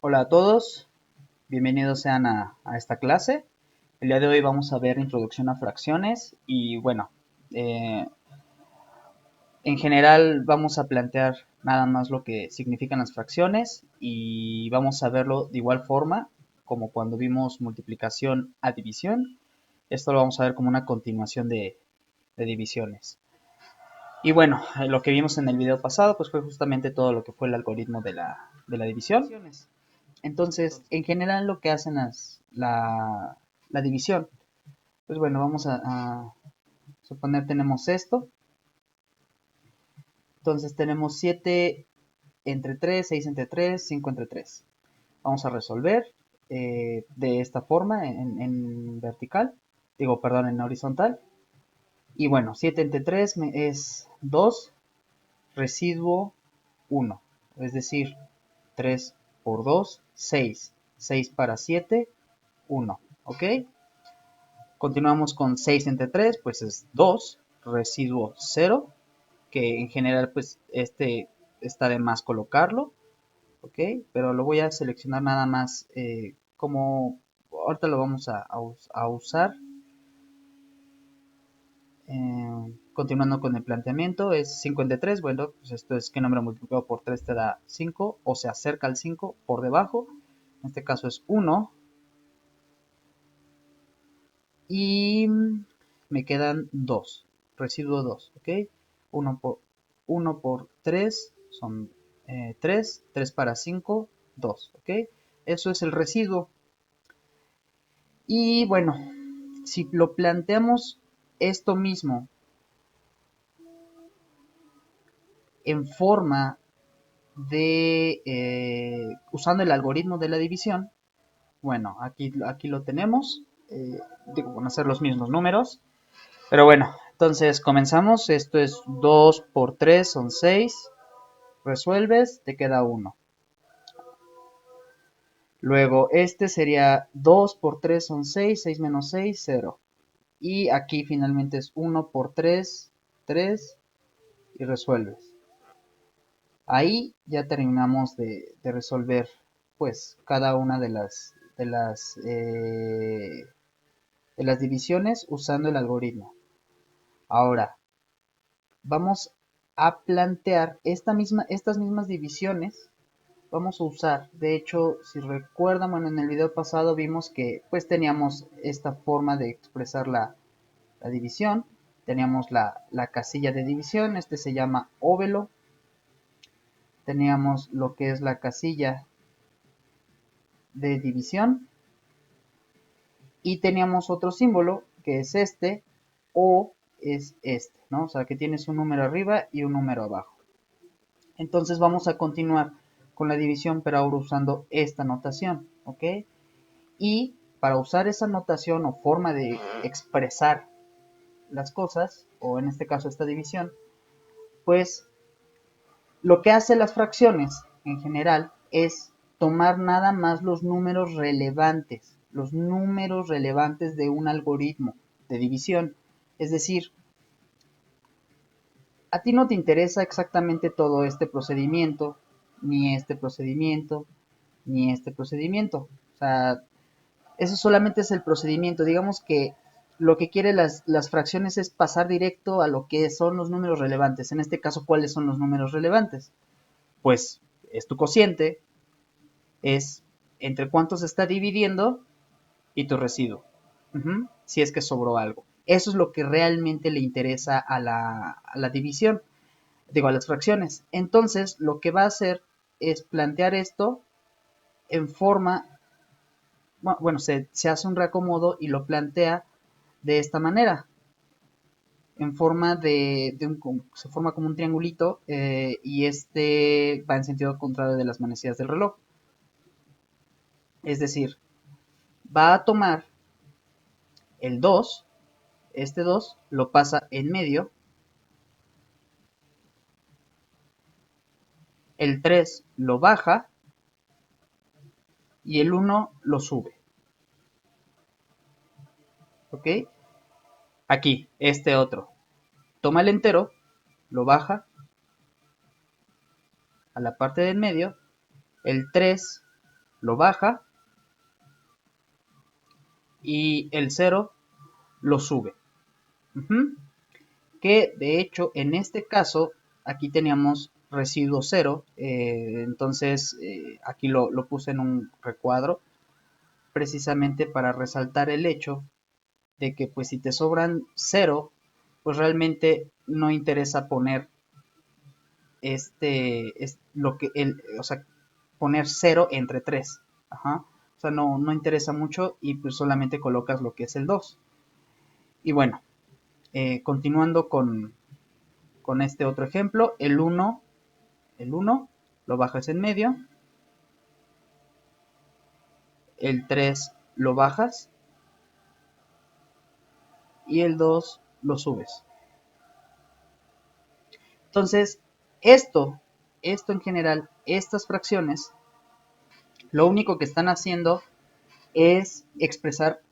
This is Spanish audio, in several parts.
Hola a todos, bienvenidos sean a esta clase. El día de hoy vamos a ver introducción a fracciones y bueno, eh, en general vamos a plantear nada más lo que significan las fracciones y vamos a verlo de igual forma como cuando vimos multiplicación a división. Esto lo vamos a ver como una continuación de divisiones. Y bueno, lo que vimos en el video pasado pues fue justamente todo lo que fue el algoritmo de la división. Entonces, en general lo que hacen es la división. Pues bueno, vamos a suponer tenemos esto. Entonces tenemos 7 entre 3, 6 entre 3, 5 entre 3. Vamos a resolver de esta forma en vertical. Digo, perdón, en horizontal. Y bueno, 7 entre 3 es 2, residuo 1. Es decir, 3 por 2, 6. 6 para 7, 1. ¿Ok? Continuamos con 6 entre 3, pues es 2, residuo 0, que en general pues este está de más colocarlo, ¿ok? Pero lo voy a seleccionar nada más como ahorita lo vamos a usar. Continuando con el planteamiento, es 5 entre 3, bueno, pues esto es que número multiplicado por 3 te da 5, o se acerca al 5 por debajo, en este caso es 1, y me quedan 2, residuo 2, ¿ok? 1 por 3 son 3, 3 para 5, 2, ¿ok? Eso es el residuo. Y bueno, si lo planteamos esto mismo en forma de, usando el algoritmo de la división, bueno, aquí lo tenemos, digo, van a ser los mismos números. Pero bueno, entonces comenzamos. Esto es 2 por 3 son 6. Resuelves, te queda 1. Luego este sería 2 por 3 son 6. 6 menos 6, 0. Y aquí finalmente es 1 por 3, 3. Y resuelves. Ahí ya terminamos de resolver pues cada una de las divisiones usando el algoritmo. Ahora, vamos a plantear estas mismas divisiones. Vamos a usar, de hecho, si recuerdan, bueno, en el video pasado vimos que pues teníamos esta forma de expresar la división. Teníamos la casilla de división, este se llama óvelo. Teníamos lo que es la casilla de división. Y teníamos otro símbolo, que es este, o es este, ¿no? O sea, que tienes un número arriba y un número abajo. Entonces vamos a continuar con la división, pero ahora usando esta notación, ¿ok? Y para usar esa notación o forma de expresar las cosas, o en este caso esta división, pues lo que hace las fracciones en general es tomar nada más los números relevantes de un algoritmo de división. Es decir, a ti no te interesa exactamente todo este procedimiento, ni este procedimiento, ni este procedimiento. O sea, eso solamente es el procedimiento. Digamos que lo que quiere las fracciones es pasar directo a lo que son los números relevantes. En este caso, ¿cuáles son los números relevantes? Pues es tu cociente, es entre cuánto se está dividiendo y tu residuo. Si es que sobró algo. Eso es lo que realmente le interesa a la división, digo, a las fracciones. Entonces, lo que va a hacer es plantear esto en forma, bueno, se hace un reacomodo y lo plantea de esta manera, en forma se forma como un triangulito y este va en sentido contrario de las manecillas del reloj. Es decir, va a tomar el 2, este 2 lo pasa en medio, el 3 lo baja y el 1 lo sube. ¿Ok? Aquí, este otro. Toma el entero, lo baja a la parte del medio, el 3 lo baja y el 0 lo sube. Que de hecho en este caso aquí teníamos residuo 0, entonces aquí lo puse en un recuadro precisamente para resaltar el hecho de que pues si te sobran 0, pues realmente no interesa poner lo que o sea, poner 0 entre 3. Ajá. O sea, no interesa mucho y pues solamente colocas lo que es el 2. Y bueno, continuando con este otro ejemplo, el 1 lo bajas en medio, el 3 lo bajas y el 2 lo subes. Entonces, esto en general, estas fracciones, lo único que están haciendo es expresar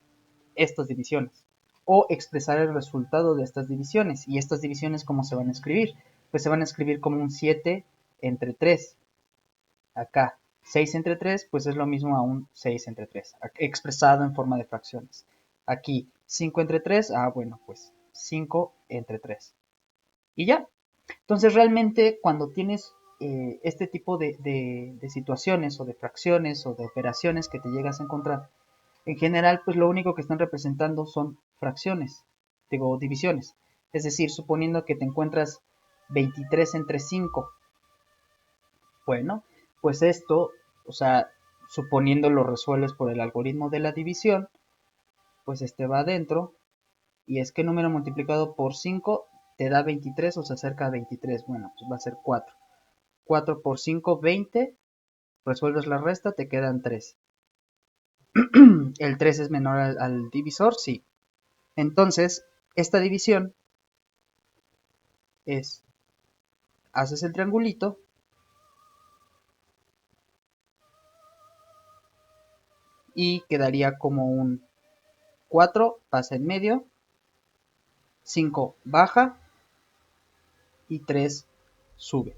estas divisiones o expresar el resultado de estas divisiones. ¿Y estas divisiones cómo se van a escribir? Pues se van a escribir como un 7 entre 3. Acá, 6 entre 3, pues es lo mismo a un 6 entre 3, expresado en forma de fracciones. Aquí, 5 entre 3, bueno, pues 5 entre 3. Y ya. Entonces, realmente, cuando tienes este tipo de situaciones o de fracciones o de operaciones que te llegas a encontrar, en general, pues lo único que están representando son fracciones, digo, divisiones. Es decir, suponiendo que te encuentras 23 entre 5. Bueno, pues esto, o sea, suponiendo lo resuelves por el algoritmo de la división, pues este va adentro. Y es que número multiplicado por 5 te da 23 o se acerca a 23. Bueno, pues va a ser 4. 4 por 5, 20. Resuelves la resta, te quedan 3. ¿El 3 es menor al divisor? Sí. Entonces, esta división es, haces el triangulito y quedaría como un 4 pasa en medio, 5 baja y 3 sube.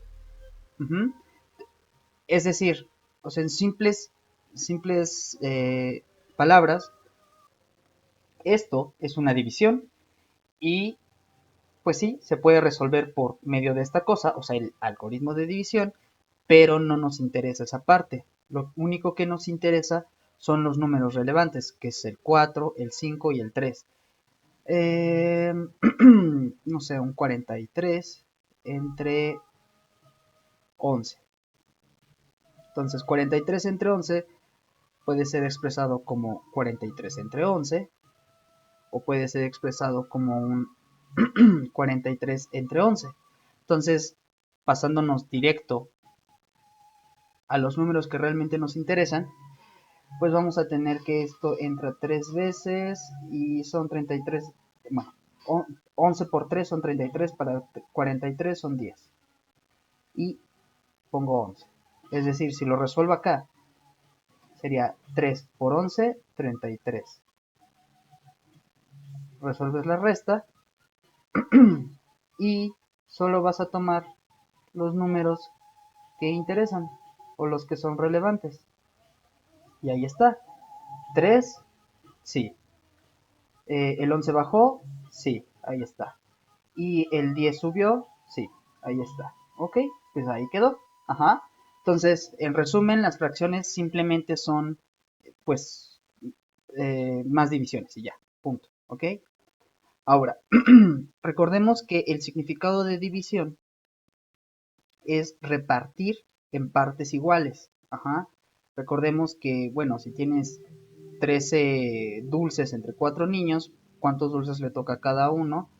Es decir, o sea, en simples palabras, esto es una división y pues sí, se puede resolver por medio de esta cosa, o sea, el algoritmo de división, pero no nos interesa esa parte. Lo único que nos interesa son los números relevantes, que es el 4, el 5 y el 3. No sé, un 43 entre 11. Entonces, 43 entre 11 puede ser expresado como 43 entre 11 o puede ser expresado como un 43 entre 11. Entonces, pasándonos directo a los números que realmente nos interesan, pues vamos a tener que esto entra 3 veces y son 33, bueno, 11 por 3 son 33, para 43 son 10. Y pongo 11. Es decir, si lo resuelvo acá, sería 3 por 11, 33. Resuelves la resta y solo vas a tomar los números que interesan o los que son relevantes. Y ahí está. 3, sí. El 11 bajó, sí, ahí está. Y el 10 subió, sí, ahí está. Ok, pues ahí quedó. Ajá. Entonces, en resumen, las fracciones simplemente son, pues, más divisiones y ya, punto. Ok. Ahora, recordemos que el significado de división es repartir en partes iguales. Ajá. Recordemos que, bueno, si tienes 13 dulces entre 4 niños, ¿cuántos dulces le toca a cada uno?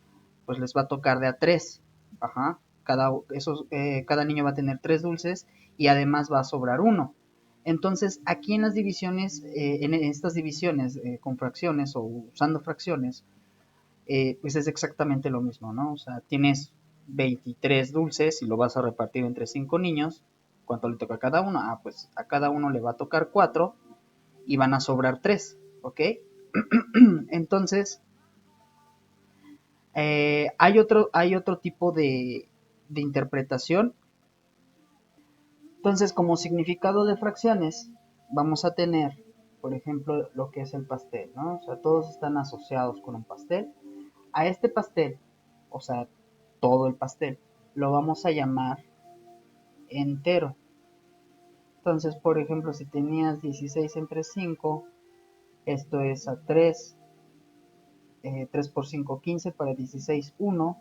Pues les va a tocar de a 3. Ajá. Cada niño va a tener 3 dulces y además va a sobrar uno. Entonces, aquí en las divisiones, en estas divisiones con fracciones o usando fracciones, pues es exactamente lo mismo, ¿no? O sea, tienes 23 dulces y lo vas a repartir entre 5 niños. ¿Cuánto le toca a cada uno? Pues a cada uno le va a tocar 4 y van a sobrar 3, ¿ok? Entonces, hay otro tipo de interpretación. Entonces, como significado de fracciones, vamos a tener, por ejemplo, lo que es el pastel, ¿no? O sea, todos están asociados con un pastel. A este pastel, o sea, todo el pastel, lo vamos a llamar entero. Entonces, por ejemplo, si tenías 16 entre 5, esto es a 3, 3 por 5, 15, para 16, 1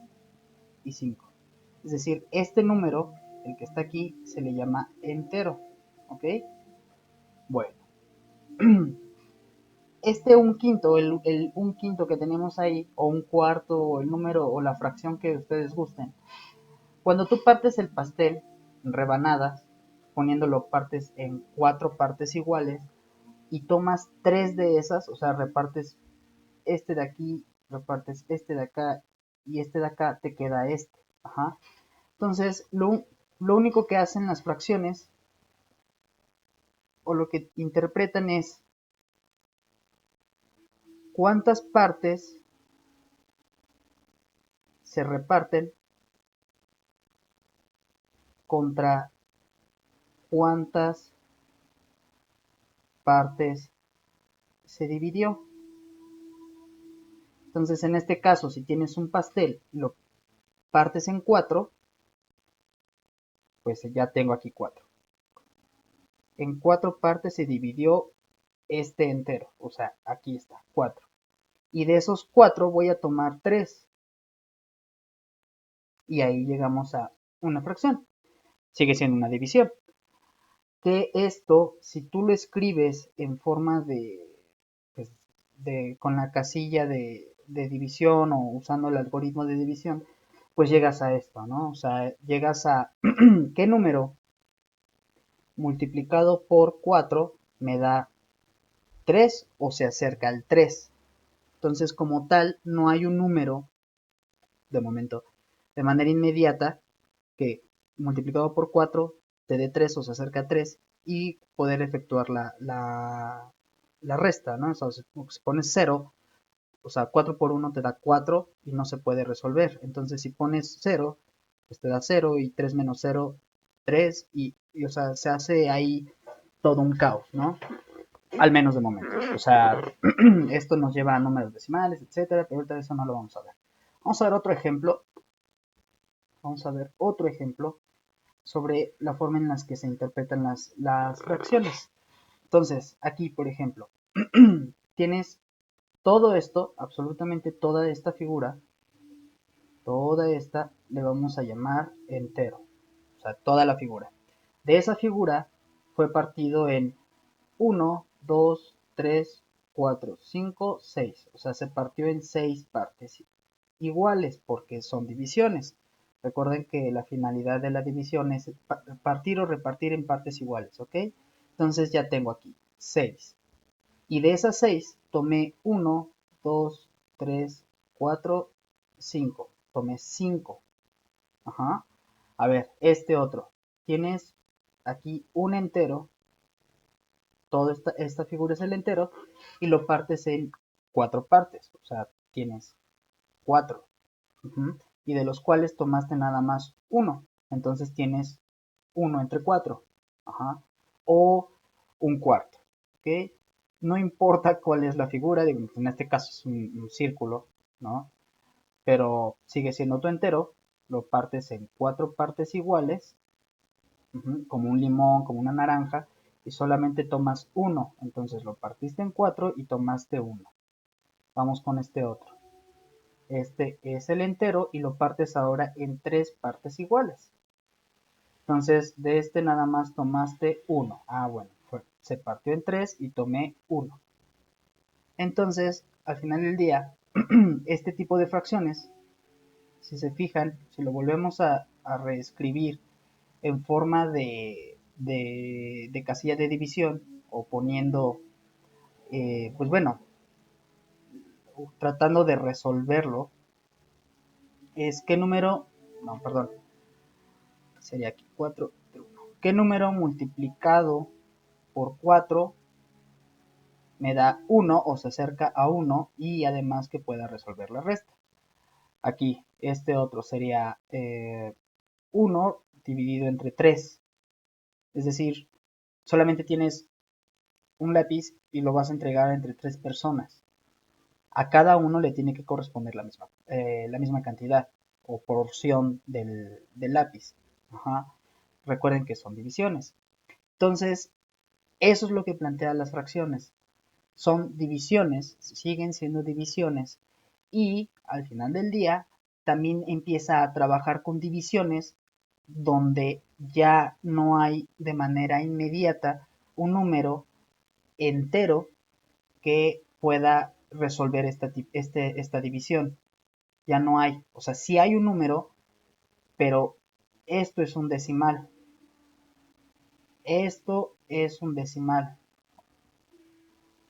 y 5. Es decir, este número, el que está aquí, se le llama entero. ¿Ok? Bueno, este un quinto, el un quinto que tenemos ahí, o un cuarto, o el número, o la fracción que ustedes gusten, cuando tú partes el pastel en rebanadas, poniéndolo partes en 4 partes iguales, y tomas 3 de esas, o sea, repartes este de aquí, repartes este de acá y este de acá, te queda este. Ajá. Entonces, lo único que hacen las fracciones, o lo que interpretan, es cuántas partes se reparten contra cuántas partes se dividió. Entonces, en este caso, si tienes un pastel y lo partes en 4, pues ya tengo aquí 4. En 4 partes se dividió este entero, o sea, aquí está, 4. Y de esos 4 voy a tomar 3. Y ahí llegamos a una fracción. Sigue siendo una división. Que esto, si tú lo escribes en forma pues, con la casilla de división, o usando el algoritmo de división, pues llegas a esto, ¿no? O sea, llegas a qué número multiplicado por 4 me da 3 o se acerca al 3. Entonces, como tal, no hay un número, de momento, de manera inmediata, que multiplicado por 4 te dé 3 o se acerca a 3, y poder efectuar la resta, ¿no? O sea, si pones 0, o sea, 4 por 1 te da 4 y no se puede resolver. Entonces, si pones 0, pues te da 0, y 3 menos 0, 3, o sea, se hace ahí todo un caos, ¿no? Al menos de momento. O sea, esto nos lleva a números decimales, etcétera, pero ahorita eso no lo vamos a ver. Vamos a ver otro ejemplo. Vamos a ver otro ejemplo sobre la forma en la que se interpretan las fracciones. Entonces, aquí, por ejemplo, tienes todo esto, absolutamente toda esta figura, toda esta le vamos a llamar entero. O sea, toda la figura. De esa figura fue partido en 1, 2, 3, 4, 5, 6. O sea, se partió en 6 partes iguales porque son divisiones. Recuerden que la finalidad de la división es partir o repartir en partes iguales, ¿ok? Entonces ya tengo aquí 6. Y de esas 6 tomé 1, 2, 3, 4, 5. Tomé 5. Ajá. A ver, este otro. Tienes aquí un entero. Toda esta figura es el entero. Y lo partes en 4 partes. O sea, tienes 4. Y de los cuales tomaste nada más uno. Entonces tienes 1 entre 4. Ajá. O un cuarto. ¿Ok? No importa cuál es la figura, en este caso es un círculo, ¿no? Pero sigue siendo tu entero, lo partes en 4 partes iguales, como un limón, como una naranja, y solamente tomas uno. Entonces lo partiste en 4 y tomaste uno. Vamos con este otro. Este es el entero y lo partes ahora en 3 partes iguales. Entonces, de este nada más tomaste uno. Ah, bueno, se partió en 3 y tomé uno. Entonces, al final del día, este tipo de fracciones, si se fijan, si lo volvemos a reescribir en forma de casilla de división, o poniendo, pues bueno, tratando de resolverlo, es qué número, no, perdón, sería aquí 4. ¿Qué número multiplicado por 4 me da 1 o se acerca a 1 y además que pueda resolver la resta? Aquí, este otro sería 1 dividido entre 3. Es decir, solamente tienes un lápiz y lo vas a entregar entre 3 personas. A cada uno le tiene que corresponder la misma cantidad o porción del lápiz. Ajá. Recuerden que son divisiones. Entonces, eso es lo que plantean las fracciones. Son divisiones, siguen siendo divisiones. Y al final del día, también empieza a trabajar con divisiones donde ya no hay de manera inmediata un número entero que pueda resolver esta división. Ya no hay, o sea, sí hay un número, pero esto es un decimal. Esto es un decimal.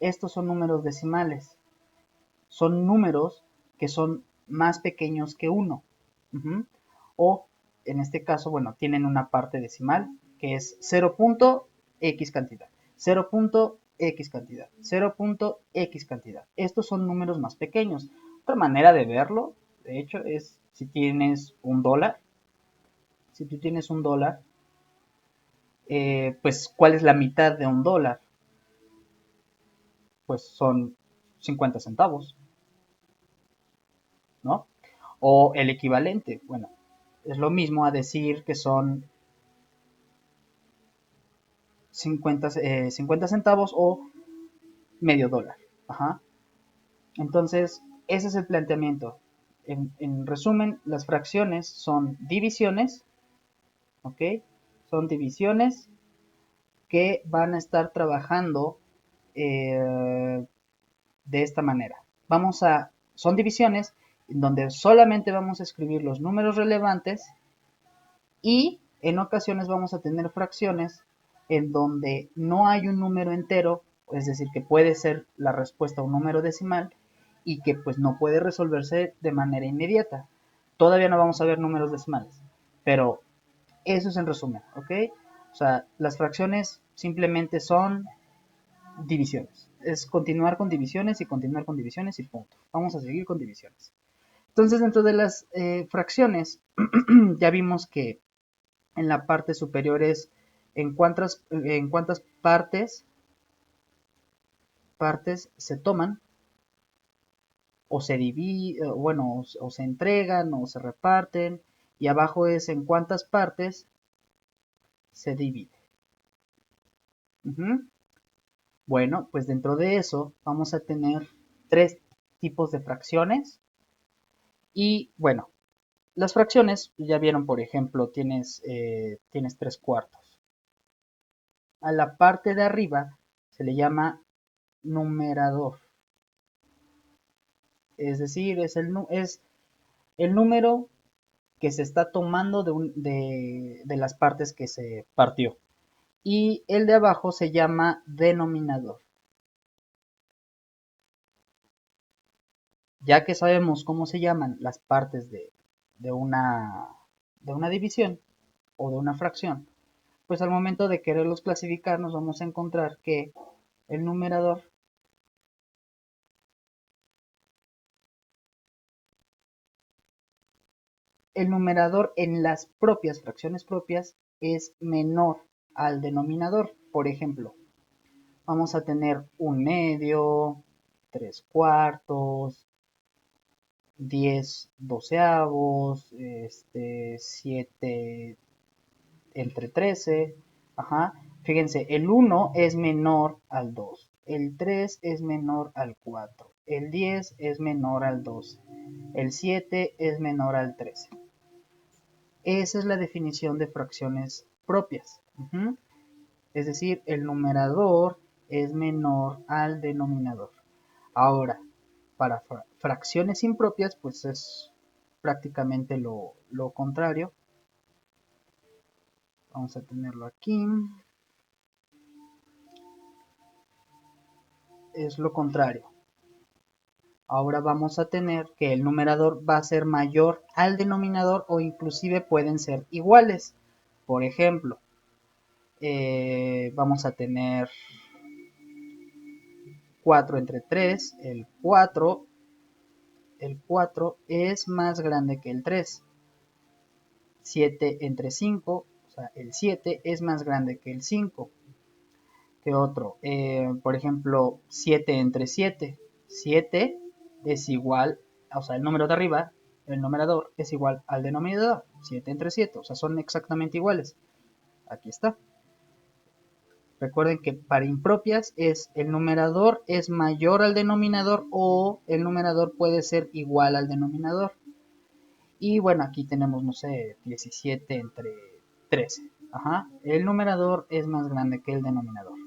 Estos son números decimales. Son números que son más pequeños que uno. Uh-huh. O, en este caso, bueno, tienen una parte decimal que es 0.x cantidad. 0.x cantidad. 0.x cantidad. Estos son números más pequeños. Otra manera de verlo, de hecho, es si tienes un dólar. Si tú tienes un dólar, pues, ¿cuál es la mitad de un dólar? Pues son 50 centavos, ¿no? O el equivalente, bueno, es lo mismo a decir que son 50 centavos o medio dólar. Ajá. Entonces, ese es el planteamiento. En resumen, las fracciones son divisiones, ¿ok? Son divisiones que van a estar trabajando de esta manera. Son divisiones en donde solamente vamos a escribir los números relevantes y en ocasiones vamos a tener fracciones en donde no hay un número entero, es decir, que puede ser la respuesta a un número decimal y que pues no puede resolverse de manera inmediata. Todavía no vamos a ver números decimales, pero eso es en resumen, ¿ok? O sea, las fracciones simplemente son divisiones. Es continuar con divisiones y continuar con divisiones y punto. Vamos a seguir con divisiones. Entonces, dentro de las fracciones, ya vimos que en la parte superior es en cuántas partes se toman o se dividen, bueno, o se entregan o se reparten, y abajo es en cuántas partes se divide. Uh-huh. Bueno, pues dentro de eso vamos a tener 3 tipos de fracciones y bueno, las fracciones, ya vieron, por ejemplo, tienes 3 cuartos. A la parte de arriba se le llama numerador. Es decir, es el número que se está tomando de las partes que se partió. Y el de abajo se llama denominador. Ya que sabemos cómo se llaman las partes de una, de una división o de una fracción, pues al momento de quererlos clasificar nos vamos a encontrar que el numerador en las propias fracciones propias es menor al denominador. Por ejemplo, vamos a tener 1/2, 3/4, 10/12, 7 entre 13. Ajá. Fíjense, el 1 es menor al 2, el 3 es menor al 4, el 10 es menor al 12, el 7 es menor al 13. Esa es la definición de fracciones propias. Uh-huh. Es decir, el numerador es menor al denominador. Ahora, para fracciones impropias, pues es prácticamente lo contrario. Vamos a tenerlo aquí. Es lo contrario. Ahora vamos a tener que el numerador va a ser mayor al denominador o inclusive pueden ser iguales. Por ejemplo, vamos a tener 4 entre 3, el 4 es más grande que el 3. 7 entre 5, o sea, el 7 es más grande que el 5. ¿Qué otro? Por ejemplo, 7 entre 7. 7 es igual, o sea, el número de arriba, el numerador, es igual al denominador. 7 entre 7, o sea, son exactamente iguales. Aquí está. Recuerden que para impropias es el numerador es mayor al denominador o el numerador puede ser igual al denominador. Y bueno, aquí tenemos, no sé, 17 entre 13. Ajá. El numerador es más grande que el denominador.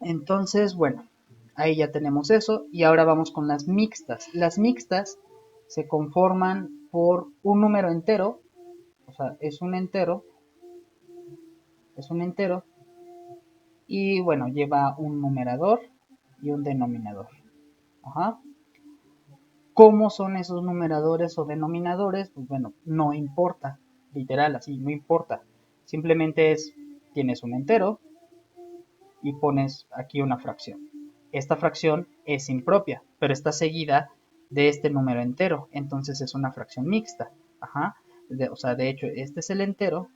Entonces, bueno, ahí ya tenemos eso. Y ahora vamos con las mixtas. Las mixtas se conforman por un número entero. O sea, es un entero. Es un entero. Y bueno, lleva un numerador y un denominador. Ajá. ¿Cómo son esos numeradores o denominadores? Pues bueno, no importa. Literal, así, no importa. Simplemente es, tienes un entero y pones aquí una fracción. Esta fracción es impropia, pero está seguida de este número entero. Entonces es una fracción mixta. Ajá. O sea, de hecho, este es el entero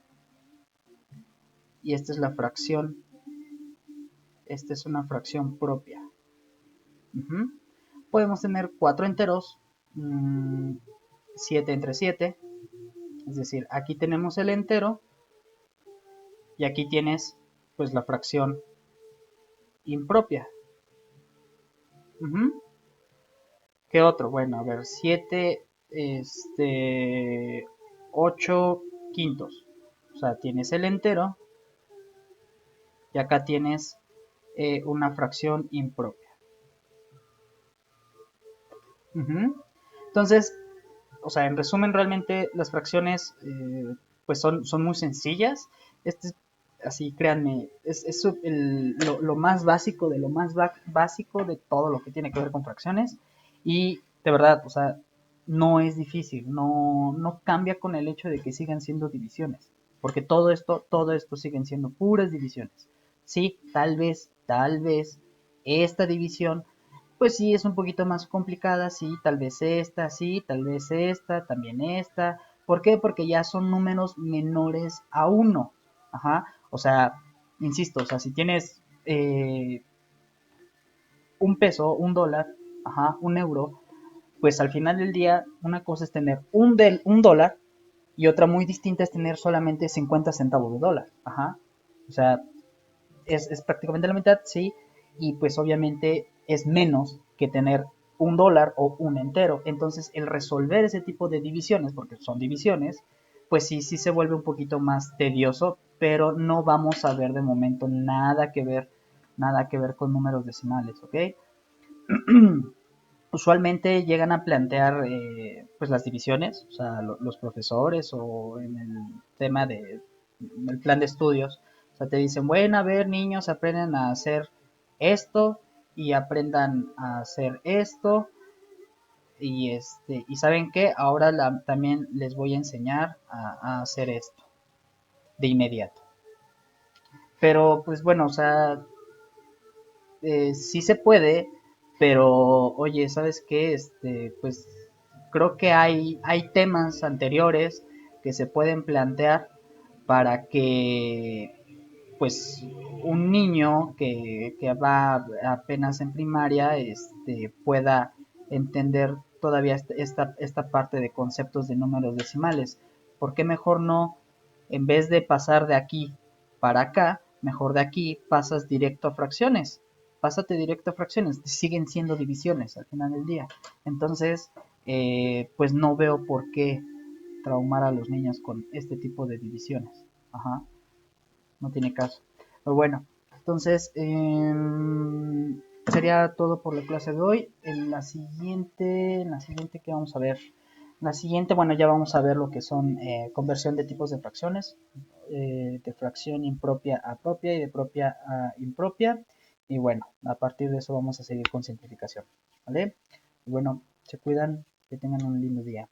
y esta es la fracción. Esta es una fracción propia. Ujú. Podemos tener cuatro enteros, 7 entre 7, es decir, aquí tenemos el entero y aquí tienes pues la fracción impropia. Ujú. ¿Qué otro? Bueno, a ver, 7, 8 quintos. O sea, tienes el entero y acá tienes una fracción impropia. Ujú. Entonces, o sea, en resumen, realmente las fracciones pues son muy sencillas. Este es, así, créanme, es lo más básico de lo más básico de todo lo que tiene que ver con fracciones. Y de verdad, o sea, no es difícil, no cambia con el hecho de que sigan siendo divisiones. Porque todo esto siguen siendo puras divisiones. Sí, tal vez, esta división pues sí, es un poquito más complicada, sí, tal vez esta, también esta. ¿Por qué? Porque ya son números menores a uno. Ajá, o sea, insisto, o sea, si tienes un peso, un dólar, ajá, un euro, pues al final del día una cosa es tener un dólar y otra muy distinta es tener solamente 50 centavos de dólar. Ajá, o sea, es prácticamente la mitad, sí, y pues obviamente es menos que tener un dólar o un entero. Entonces el resolver ese tipo de divisiones, porque son divisiones, pues sí se vuelve un poquito más tedioso, pero no vamos a ver de momento nada que ver con números decimales, ¿ok? Usualmente llegan a plantear pues las divisiones, o sea, los profesores o en el tema de el plan de estudios, o sea, te dicen, bueno, a ver, niños, aprendan a hacer esto y aprendan a hacer esto y saben qué, ahora también les voy a enseñar a hacer esto de inmediato. Pero pues bueno, o sea, sí se puede, pero oye, ¿sabes qué? Pues creo que hay temas anteriores que se pueden plantear para que pues un niño que va apenas en primaria pueda entender todavía esta parte de conceptos de números decimales. ¿Por qué mejor no, en vez de pasar de aquí para acá, mejor de aquí pasas directo a fracciones? Pásate directo a fracciones, siguen siendo divisiones al final del día. Entonces, pues no veo por qué traumar a los niños con este tipo de divisiones. Ajá, no tiene caso. Pero bueno, entonces sería todo por la clase de hoy. En la siguiente que vamos a ver. En la siguiente, bueno, ya vamos a ver lo que son conversión de tipos de fracciones, de fracción impropia a propia y de propia a impropia. Y bueno, a partir de eso vamos a seguir con simplificación. ¿Vale? Y bueno, se cuidan, que tengan un lindo día.